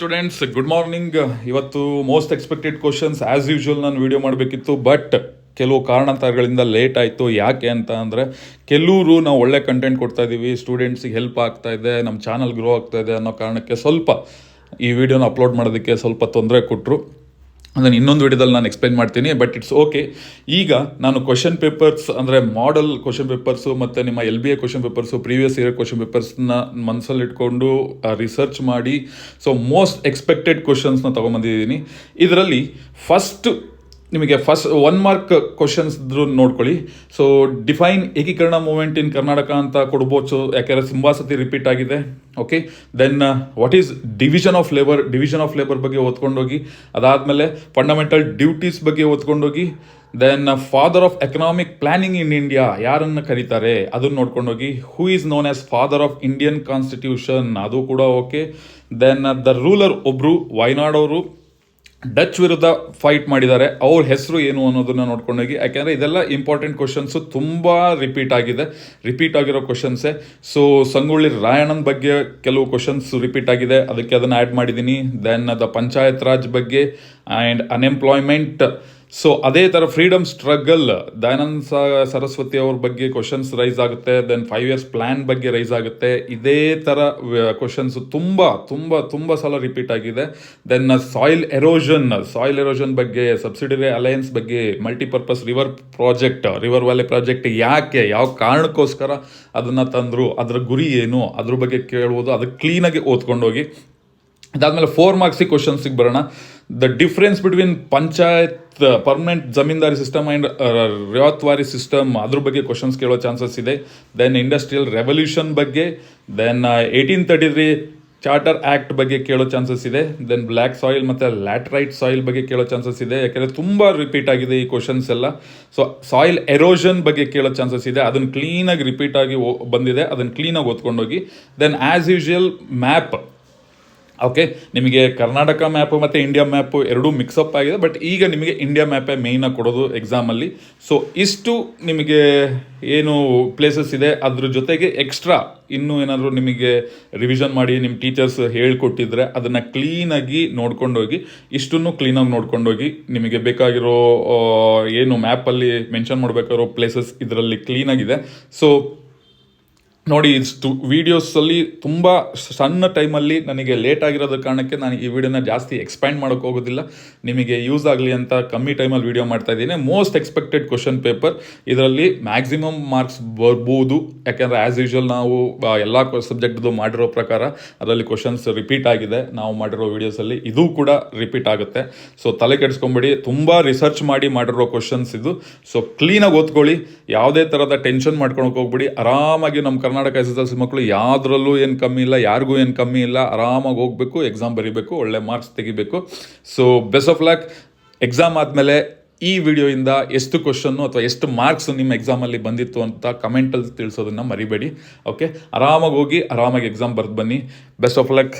Students, good morning. ಇವತ್ತು most expected questions as usual ನಾನು video ಮಾಡಬೇಕಿತ್ತು, ಬಟ್ ಕೆಲವು ಕಾರಣಾಂತರಗಳಿಂದ ಲೇಟ್ ಆಯಿತು. ಯಾಕೆ ಅಂತ ಅಂದರೆ ಕೆಲವರು ನಾವು ಒಳ್ಳೆ ಕಂಟೆಂಟ್ ಕೊಡ್ತಾ ಇದ್ದೀವಿ, ಸ್ಟೂಡೆಂಟ್ಸಿಗೆ ಹೆಲ್ಪ್ ಆಗ್ತಾ ಇದೆ, ನಮ್ಮ ಚಾನಲ್ ಗ್ರೋ ಆಗ್ತಾ ಇದೆ ಅನ್ನೋ ಕಾರಣಕ್ಕೆ ಸ್ವಲ್ಪ ಈ ವಿಡಿಯೋನ ಅಪ್ಲೋಡ್ ಮಾಡೋದಕ್ಕೆ ಸ್ವಲ್ಪ ತೊಂದರೆ ಕೊಟ್ಟರು. ಅದನ್ನು ಇನ್ನೊಂದು ವಿಡಿಯೋದಲ್ಲಿ ನಾನು ಎಕ್ಸ್ಪ್ಲೈನ್ ಮಾಡ್ತೀನಿ, ಬಟ್ ಇಟ್ಸ್ ಓಕೆ. ಈಗ ನಾನು ಕ್ವಶನ್ ಪೇಪರ್ಸ್ ಅಂದರೆ ಮಾಡೆಲ್ ಕ್ವಶನ್ ಪೇಪರ್ಸು ಮತ್ತು ನಿಮ್ಮ LBA question papers, previous year question ಪೇಪರ್ಸ್ನ ಮನಸ್ಸಲ್ಲಿ ಇಟ್ಕೊಂಡು ರಿಸರ್ಚ್ ಮಾಡಿ ಮೋಸ್ಟ್ ಎಕ್ಸ್ಪೆಕ್ಟೆಡ್ ಕ್ವಶನ್ಸ್ನ ತೊಗೊಂಬಂದಿದ್ದೀನಿ. ಇದರಲ್ಲಿ ನಿಮಗೆ ಫಸ್ಟ್ 1 ಮಾರ್ಕ್ ಕ್ವಶನ್ಸ್ ನೋಡ್ಕೊಳ್ಳಿ. ಸೊ ಡಿಫೈನ್ ಏಕೀಕರಣ ಮೂವ್ಮೆಂಟ್ ಇನ್ ಕರ್ನಾಟಕ ಅಂತ ಕೊಡ್ಬೋದು, ಯಾಕೆಂದರೆ ತುಂಬ ಸತಿ ರಿಪೀಟ್ ಆಗಿದೆ. Okay, then what is division of labour ಬಗ್ಗೆ ಓದ್ಕೊಂಡೋಗಿ, ಅದಾದಮೇಲೆ ಫಂಡಮೆಂಟಲ್ ಡ್ಯೂಟೀಸ್ ಬಗ್ಗೆ ಓದ್ಕೊಂಡೋಗಿ, then father of economic planning in India ಯಾರನ್ನು ಕರೀತಾರೆ ಅದನ್ನು ನೋಡ್ಕೊಂಡೋಗಿ, who is known as father of Indian constitution ಅದು ಕೂಡ ಓಕೆ. ದೆನ್ ದ ರೂಲರ್ ಒಬ್ಬರು ವಯನಾಡ್ ಅವರು ಡಚ್ ವಿರುದ್ಧ ಫೈಟ್ ಮಾಡಿದ್ದಾರೆ, ಅವ್ರ ಹೆಸರು ಏನು ಅನ್ನೋದನ್ನು ನೋಡ್ಕೊಂಡೋಗಿ. ಯಾಕೆಂದರೆ ಇದೆಲ್ಲ ಇಂಪಾರ್ಟೆಂಟ್ ಕ್ವಶನ್ಸು, ತುಂಬ ರಿಪೀಟ್ ಆಗಿರೋ ಕ್ವಶನ್ಸೇ. ಸೊ ಸಂಗೊಳ್ಳಿ ರಾಯಣ್ಣನ ಬಗ್ಗೆ ಕೆಲವು ಕ್ವಶನ್ಸ್ ರಿಪೀಟ್ ಆಗಿದೆ, ಅದಕ್ಕೆ ಅದನ್ನು ಆ್ಯಡ್ ಮಾಡಿದ್ದೀನಿ. ದೆನ್ ದ ಪಂಚಾಯತ್ ರಾಜ್ ಬಗ್ಗೆ ಆ್ಯಂಡ್ ಅನ್ಎಂಪ್ಲಾಯ್ಮೆಂಟ್. ಸೊ ಅದೇ ಥರ ಫ್ರೀಡಮ್ ಸ್ಟ್ರಗಲ್, ದಯಾನಂದ ಸರಸ್ವತಿ ಅವ್ರ ಬಗ್ಗೆ ಕ್ವಶನ್ಸ್ ರೈಸ್ ಆಗುತ್ತೆ. ದೆನ್ 5 years ಪ್ಲ್ಯಾನ್ ಬಗ್ಗೆ ರೈಸ್ ಆಗುತ್ತೆ. ಇದೇ ಥರ ಕ್ವಶನ್ಸ್ ತುಂಬ ಸಲ ರಿಪೀಟ್ ಆಗಿದೆ. ದೆನ್ ಸಾಯಿಲ್ ಎರೋಷನ್ ಬಗ್ಗೆ, ಸಬ್ಸಿಡರಿ ಅಲಯನ್ಸ್ ಬಗ್ಗೆ, ಮಲ್ಟಿಪರ್ಪಸ್ ರಿವರ್ ವ್ಯಾಲಿ ಪ್ರಾಜೆಕ್ಟ್ ಯಾಕೆ, ಯಾವ ಕಾರಣಕ್ಕೋಸ್ಕರ ಅದನ್ನು ತಂದರು, ಅದರ ಗುರಿ ಏನು, ಅದ್ರ ಬಗ್ಗೆ ಕೇಳ್ಬೋದು. ಅದಕ್ಕೆ ಕ್ಲೀನಾಗಿ ಓದ್ಕೊಂಡೋಗಿ. ಅದಾದಮೇಲೆ 4 ಮಾರ್ಕ್ಸಿಗೆ ಕ್ವಶನ್ಸಿಗೆ ಬರೋಣ. The difference between panchayat permanent zamindari system and ryotwari system, ಅದ್ರ ಬಗ್ಗೆ ಕ್ವಶನ್ಸ್ ಕೇಳೋ ಚಾನ್ಸಸ್ ಇದೆ. ದೆನ್ ಇಂಡಸ್ಟ್ರಿಯಲ್ ರೆವಲ್ಯೂಷನ್ ಬಗ್ಗೆ, ದೆನ್ 1833 ಚಾರ್ಟರ್ ಆ್ಯಕ್ಟ್ ಬಗ್ಗೆ ಕೇಳೋ ಚಾನ್ಸಸ್ ಇದೆ. ದೆನ್ ಬ್ಲ್ಯಾಕ್ ಸಾಯಿಲ್ ಮತ್ತು ಲ್ಯಾಟ್ರೈಟ್ ಸಾಯಿಲ್ ಬಗ್ಗೆ ಕೇಳೋ ಚಾನ್ಸಸ್ ಇದೆ, ಯಾಕೆಂದರೆ ತುಂಬ ರಿಪೀಟ್ ಆಗಿದೆ ಈ ಕ್ವಶನ್ಸ್ ಎಲ್ಲ. ಸೊ ಸಾಯಿಲ್ ಎರೋಷನ್ ಬಗ್ಗೆ ಕೇಳೋ ಚಾನ್ಸಸ್ ಇದೆ, ಅದನ್ನು ಕ್ಲೀನಾಗಿ ರಿಪೀಟ್ ಆಗಿ ಬಂದಿದೆ, ಅದನ್ನು ಕ್ಲೀನಾಗಿ ಓದ್ಕೊಂಡೋಗಿ. Then as usual map. Okay, ನಿಮಗೆ ಕರ್ನಾಟಕ ಮ್ಯಾಪು ಮತ್ತು ಇಂಡಿಯಾ ಮ್ಯಾಪು ಎರಡೂ ಮಿಕ್ಸಪ್ ಆಗಿದೆ, ಬಟ್ ಈಗ ನಿಮಗೆ ಇಂಡಿಯಾ ಮ್ಯಾಪೇ ಮೇಯ್ನಾಗಿ ಕೊಡೋದು ಎಕ್ಸಾಮಲ್ಲಿ. ಸೊ ಇಷ್ಟು ನಿಮಗೆ ಏನು ಪ್ಲೇಸಸ್ ಇದೆ, ಅದ್ರ ಜೊತೆಗೆ ಎಕ್ಸ್ಟ್ರಾ ಇನ್ನೂ ಏನಾದರೂ ನಿಮಗೆ ರಿವಿಷನ್ ಮಾಡಿ ನಿಮ್ಮ ಟೀಚರ್ಸ್ ಹೇಳ್ಕೊಟ್ಟಿದ್ರೆ ಅದನ್ನು ಕ್ಲೀನಾಗಿ ನೋಡ್ಕೊಂಡೋಗಿ, ಇಷ್ಟನ್ನು ಕ್ಲೀನಾಗಿ ನೋಡ್ಕೊಂಡೋಗಿ. ನಿಮಗೆ ಬೇಕಾಗಿರೋ ಏನು ಮ್ಯಾಪಲ್ಲಿ ಮೆನ್ಷನ್ ಮಾಡಬೇಕಾಗಿರೋ ಪ್ಲೇಸಸ್ ಇದರಲ್ಲಿ ಕ್ಲೀನಾಗಿದೆ. ಸೊ ನೋಡಿ, ವೀಡಿಯೋಸಲ್ಲಿ ತುಂಬ ಸಣ್ಣ ಟೈಮಲ್ಲಿ ನನಗೆ ಲೇಟ್ ಆಗಿರೋದ ಕಾರಣಕ್ಕೆ ನಾನು ಈ ವಿಡಿಯೋನ ಜಾಸ್ತಿ ಎಕ್ಸ್ಪ್ಯಾಂಡ್ ಮಾಡೋಕ್ಕೆ ಹೋಗೋದಿಲ್ಲ. ನಿಮಗೆ ಯೂಸ್ ಆಗಲಿ ಅಂತ ಕಮ್ಮಿ ಟೈಮಲ್ಲಿ ವಿಡಿಯೋ ಮಾಡ್ತಾ ಇದ್ದೀನಿ. ಮೋಸ್ಟ್ ಎಕ್ಸ್ಪೆಕ್ಟೆಡ್ ಕ್ವಶನ್ ಪೇಪರ್, ಇದರಲ್ಲಿ ಮ್ಯಾಕ್ಸಿಮಮ್ ಮಾರ್ಕ್ಸ್ ಬರ್ಬೋದು. ಯಾಕೆಂದರೆ ಆ್ಯಸ್ ಯೂಶುವಲ್ ನಾವು ಎಲ್ಲ ಸಬ್ಜೆಕ್ಟ್ದು ಮಾಡಿರೋ ಪ್ರಕಾರ ಅದರಲ್ಲಿ ಕ್ವಶನ್ಸ್ ರಿಪೀಟ್ ಆಗಿದೆ. ನಾವು ಮಾಡಿರೋ ವೀಡಿಯೋಸಲ್ಲಿ ಇದು ಕೂಡ ರಿಪೀಟ್ ಆಗುತ್ತೆ. ಸೊ ತಲೆ ಕೆಡಿಸ್ಕೊಂಬೇಡಿ, ತುಂಬ ರಿಸರ್ಚ್ ಮಾಡಿ ಮಾಡಿರೋ ಕ್ವಶನ್ಸ್ ಇದು. ಸೊ ಕ್ಲೀನಾಗಿ ಓದ್ಕೊಳ್ಳಿ, ಯಾವುದೇ ಥರದ ಟೆನ್ಷನ್ ಮಾಡ್ಕೊಳಕ್ಕೆ ಹೋಗ್ಬಿಡಿ. ಆರಾಮಾಗಿ ನಮ್ಮ ಕರ್ನಾಟಕ SSLC ಮಕ್ಕಳು ಯಾವುದ್ರಲ್ಲೂ ಏನು ಕಮ್ಮಿ ಇಲ್ಲ, ಯಾರಿಗೂ ಏನು ಕಮ್ಮಿ ಇಲ್ಲ. ಆರಾಮಾಗಿ ಹೋಗಬೇಕು, ಎಕ್ಸಾಮ್ ಬರೀಬೇಕು, ಒಳ್ಳೆ ಮಾರ್ಕ್ಸ್ ತೆಗಿಬೇಕು. So best of luck. Exam ಆದಮೇಲೆ ಈ ವಿಡಿಯೋಯಿಂದ ಎಷ್ಟು ಕ್ವಶನ್ನು ಅಥವಾ ಎಷ್ಟು ಮಾರ್ಕ್ಸ್ ನಿಮ್ಮ ಎಕ್ಸಾಮಲ್ಲಿ ಬಂದಿತ್ತು ಅಂತ ಕಮೆಂಟಲ್ಲಿ ತಿಳಿಸೋದನ್ನು ಮರಿಬೇಡಿ. ಓಕೆ, ಆರಾಮಾಗಿ ಹೋಗಿ ಆರಾಮಾಗಿ ಎಕ್ಸಾಮ್ ಬರೆದು ಬನ್ನಿ. Best of luck.